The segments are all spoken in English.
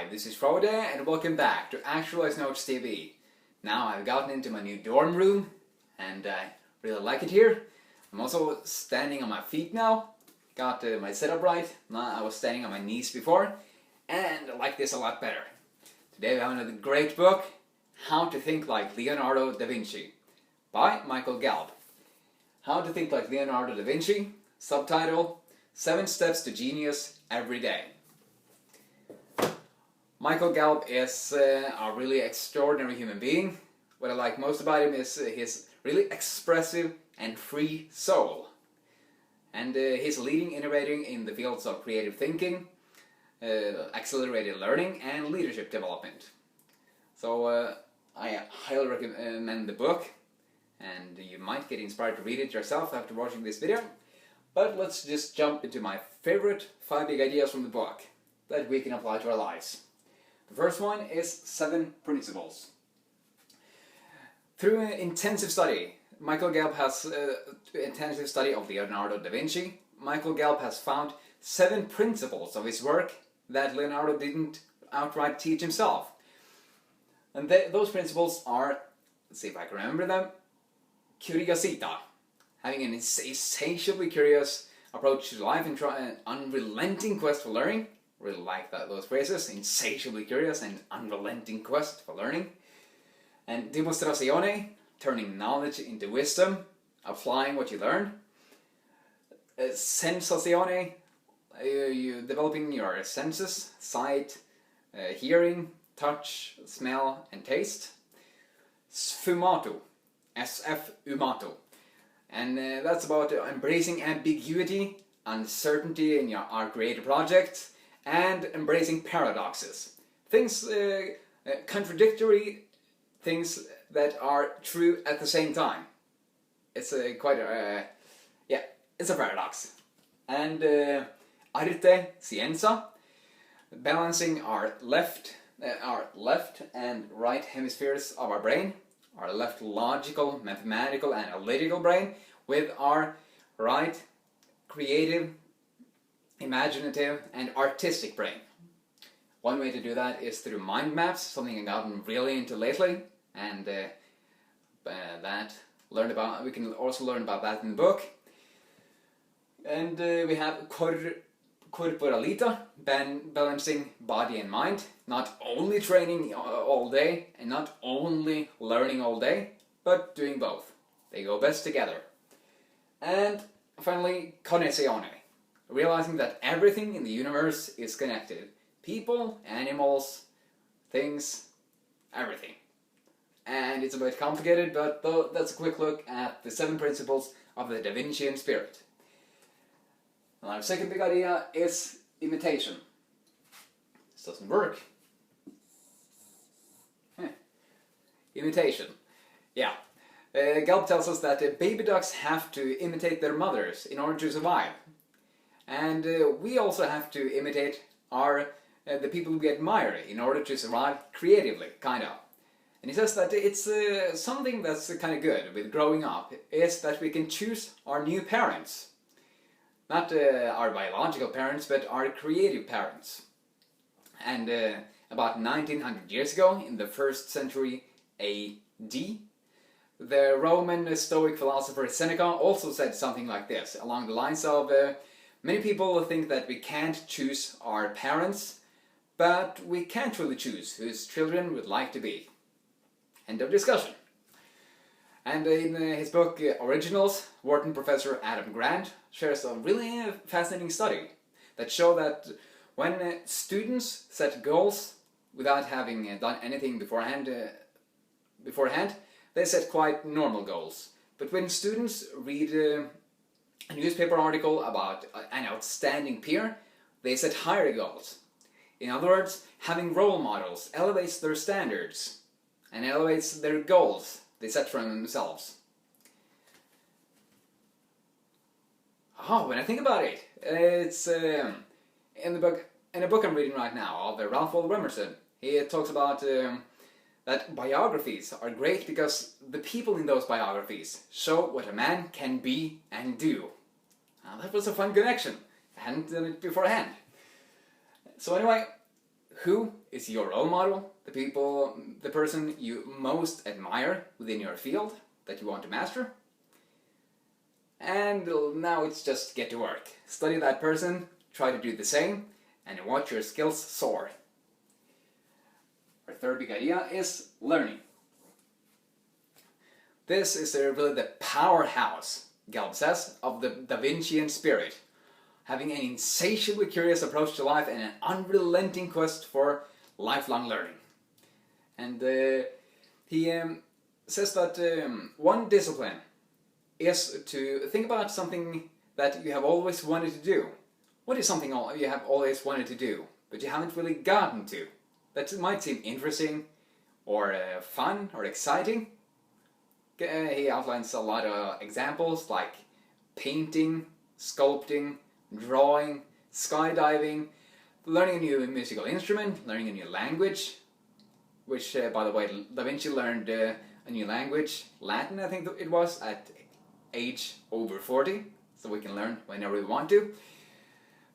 Hi, this is Frode and welcome back to Actualize Notes TV. Now I've gotten into my new dorm room and I really like it here. I'm also standing on my feet now. Got my setup right. I was standing on my knees before and I like this a lot better. Today we have another great book, How to Think Like Leonardo da Vinci by Michael Gelb. How to Think Like Leonardo da Vinci, subtitle, 7 Steps to Genius Every Day. Michael Gelb is a really extraordinary human being. What I like most about him is his really expressive and free soul. And he's leading innovator in the fields of creative thinking, accelerated learning and leadership development. So I highly recommend the book, and you might get inspired to read it yourself after watching this video. But let's just jump into my favorite 5 big ideas from the book that we can apply to our lives. The first one is 7 principles. Through intensive study, Michael Gelb has intensive study of Leonardo da Vinci. Michael Gelb has found 7 principles of his work that Leonardo didn't outright teach himself. And those principles are, let's see if I can remember them, curiosita, having an insatiably curious approach to life and an unrelenting quest for learning. Really like those phrases, insatiably curious and unrelenting quest for learning. And demonstrazione, turning knowledge into wisdom, applying what you learn. Sensazione, you developing your senses, sight, hearing, touch, smell and taste. Sfumato, sfumato, and that's about embracing ambiguity, uncertainty in our creative projects, and embracing paradoxes. Things, contradictory things that are true at the same time. It's quite a, it's a paradox. And arte scienza, balancing our left and right hemispheres of our brain, our left logical, mathematical, and analytical brain, with our right creative, imaginative and artistic brain. One way to do that is through mind maps, something I've gotten really into lately, and we can also learn about that in the book. And we have corporalita, balancing body and mind, not only training all day and not only learning all day, but doing both. They go best together. And finally, connessione, realizing that everything in the universe is connected. People, animals, things, everything. And it's a bit complicated, but that's a quick look at the 7 principles of the Da Vincian spirit. And our second big idea is imitation. This doesn't work. Imitation. Yeah. Gelb tells us that baby ducks have to imitate their mothers in order to survive. And we also have to imitate the people we admire in order to survive creatively, kind of. And he says that it's something that's kind of good with growing up, is that we can choose our new parents. Not our biological parents, but our creative parents. And about 1900 years ago, in the 1st century AD, the Roman Stoic philosopher Seneca also said something like this, along the lines of many people think that we can't choose our parents, but we can't really choose whose children we'd like to be. End of discussion. And in his book Originals, Wharton professor Adam Grant shares a really fascinating study that shows that when students set goals without having done anything beforehand, they set quite normal goals. But when students read a newspaper article about an outstanding peer, they set higher goals. In other words, having role models elevates their standards and elevates their goals they set for themselves. When I think about it, it's in a book I'm reading right now of Ralph Waldo Emerson. He talks about that biographies are great because the people in those biographies show what a man can be and do. That was a fun connection. I hadn't done it beforehand. So anyway, who is your role model, the person you most admire within your field that you want to master. And now it's just get to work. Study that person, try to do the same, and watch your skills soar. Our third big idea is learning. This is really the powerhouse, Gelb says, of the Da Vincian spirit, having an insatiably curious approach to life and an unrelenting quest for lifelong learning. And he says that one discipline is to think about something that you have always wanted to do. What is something you have always wanted to do, but you haven't really gotten to? That might seem interesting, or fun, or exciting. He outlines a lot of examples like painting, sculpting, drawing, skydiving, learning a new musical instrument, learning a new language, which, by the way, Da Vinci learned a new language, Latin I think it was, at age over 40, so we can learn whenever we want to.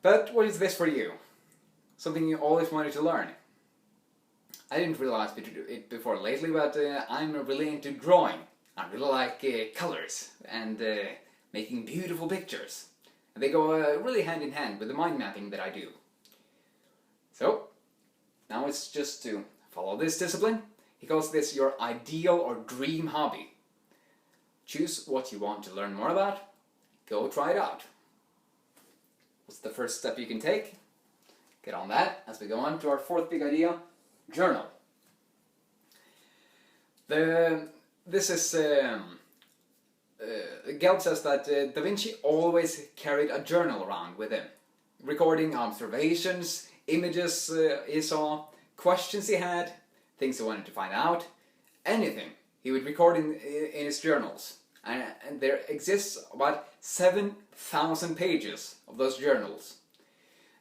But what is this for you? Something you always wanted to learn. I didn't realize it before lately, but I'm really into drawing. I really like colors and making beautiful pictures. And they go really hand in hand with the mind mapping that I do. So, now it's just to follow this discipline. He calls this your ideal or dream hobby. Choose what you want to learn more about. Go try it out. What's the first step you can take? Get on that as we go on to our fourth big idea, journal. This is Gelb says that Da Vinci always carried a journal around with him, recording observations, images he saw, questions he had, things he wanted to find out, anything he would record in his journals. And there exists about 7,000 pages of those journals.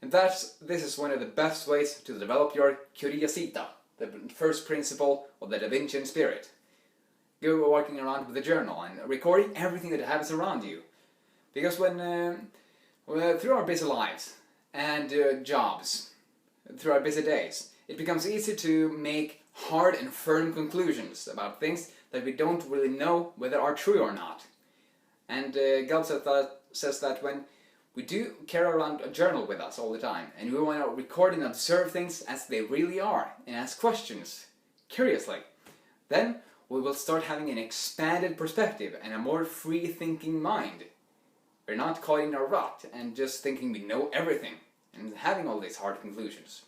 And this is one of the best ways to develop your curiosita, the first principle of the Da Vincian spirit. Go walking around with a journal and recording everything that happens around you. Because when through our busy lives and jobs, through our busy days, it becomes easy to make hard and firm conclusions about things that we don't really know whether are true or not. And Gelb says that when we do carry around a journal with us all the time, and we want to record and observe things as they really are, and ask questions curiously, then we will start having an expanded perspective and a more free-thinking mind. We're not caught in a rut and just thinking we know everything and having all these hard conclusions.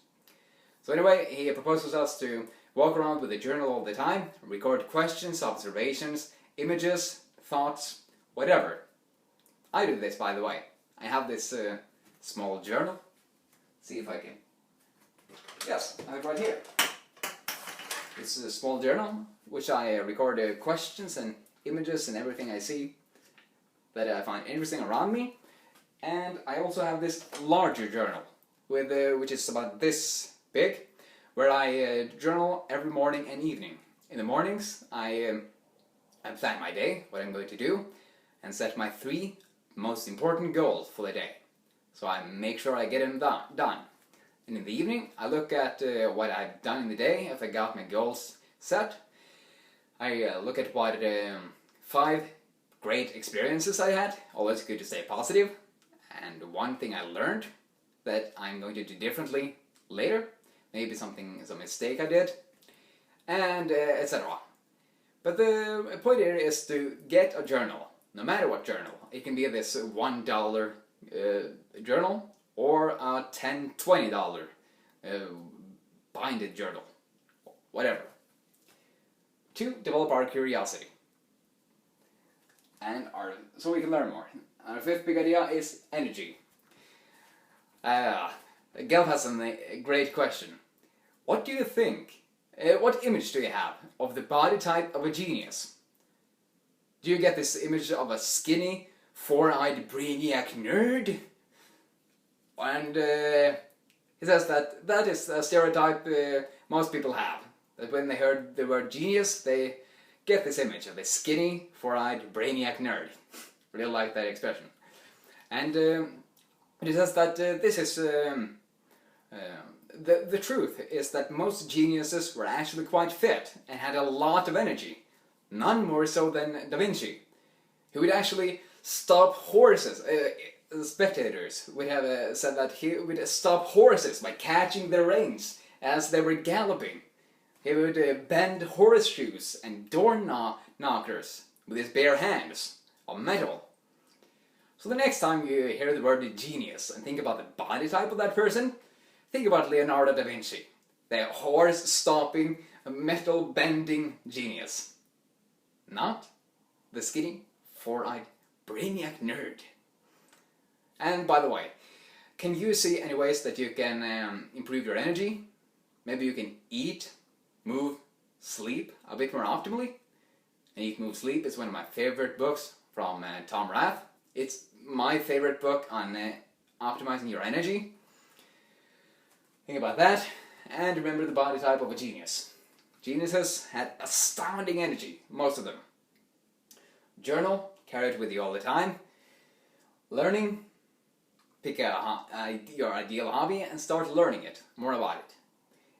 So anyway, he proposes us to walk around with a journal all the time, record questions, observations, images, thoughts, whatever. I do this, by the way. I have this small journal. See if I can... Yes, I have it right here. This is a small journal, which I record questions and images and everything I see that I find interesting around me. And I also have this larger journal, which is about this big, where I journal every morning and evening. In the mornings, I plan my day, what I'm going to do, and set my 3 most important goals for the day. So I make sure I get them done. And in the evening, I look at what I've done in the day, if I got my goals set. I look at what 5 great experiences I had, always good to stay positive, and one thing I learned that I'm going to do differently later, maybe some mistake I did, and etc. But the point here is to get a journal, no matter what journal. It can be this $1 journal or a $10, $20 binded journal, whatever, to develop our curiosity and so we can learn more. Our 5th big idea is energy. Gelb has a great question. What do you think? What image do you have of the body type of a genius? Do you get this image of a skinny, 4-eyed brainiac nerd? And he says that is a stereotype most people have. That when they heard the word genius, they get this image of a skinny, 4-eyed brainiac nerd. Really like that expression. And he says that this is the truth is that most geniuses were actually quite fit and had a lot of energy. None more so than Da Vinci, who would actually stop horses. Spectators would have said that he would stop horses by catching their reins as they were galloping. He would bend horseshoes and door knockers with his bare hands of metal. So the next time you hear the word genius and think about the body type of that person, think about Leonardo da Vinci, the horse-stopping, metal-bending genius. Not the skinny, four-eyed, brainiac nerd. And by the way, can you see any ways that you can improve your energy? Maybe you can eat, move, sleep a bit more optimally? And Eat, Move, Sleep is one of my favorite books from Tom Rath. It's my favorite book on optimizing your energy. Think about that, and remember the body type of a genius. Geniuses had astounding energy, most of them. Journal, carry it with you all the time. Learning, pick your ideal hobby and start learning it, more about it.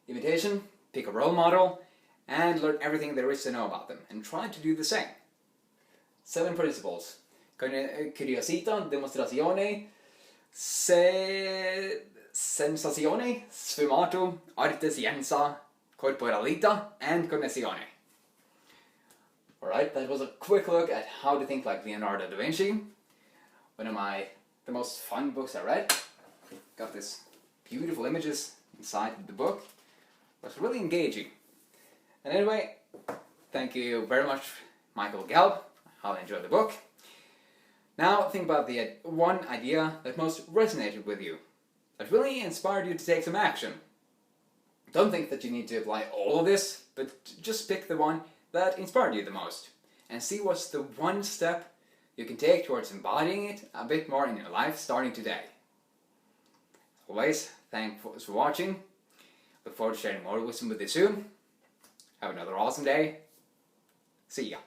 Imitation, pick a role model and learn everything there is to know about them, and try to do the same. 7 principles. Curiosità, demonstrazione, sensazione, sfumato, arte, scienza, corporalita, and connessione. Alright, that was a quick look at how to think like Leonardo da Vinci. One of the most fun books I read. Got this beautiful images inside the book. It was really engaging. And anyway, thank you very much, Michael Gelb. I enjoyed the book. Now think about the one idea that most resonated with you, that really inspired you to take some action. Don't think that you need to apply all of this, but just pick the one that inspired you the most, and see what's the one step you can take towards embodying it a bit more in your life starting today. As always, thanks for watching. Look forward to sharing more wisdom with you soon. Have another awesome day. See ya.